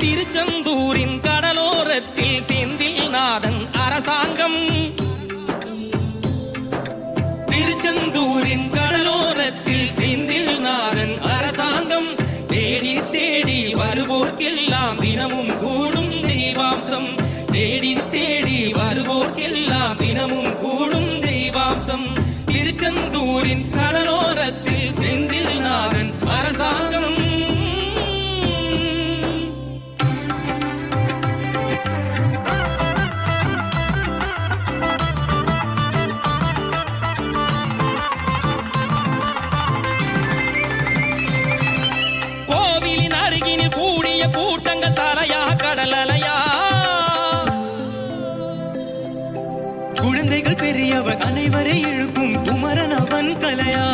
திருச்செந்தூரின் கடலோரத்தில் செந்தில்நாதன் அரசாங்கம். திருச்செந்தூரின் கடலோரத்தில் செந்தில்நாதன் அரசாங்கம். தேடி தேடி வருவோர்க்கெல்லாம் தினமும் கூடும் தெய்வாம்சம். தேடி தேடி வருவோர்க்கெல்லாம் தினமும் கூடும் தெய்வாம்சம். திருச்செந்தூரின் கடலோரத்தில் செந்தில்நாதன் அரசாங்கம். கோவிலின் அருகினில் கூடிய கூட்டங்கள் தலையா கடலலையா. குழந்தைகள் பெரியவர் அனைவரை இழுக்கும் குமரன் அவன் கலையா.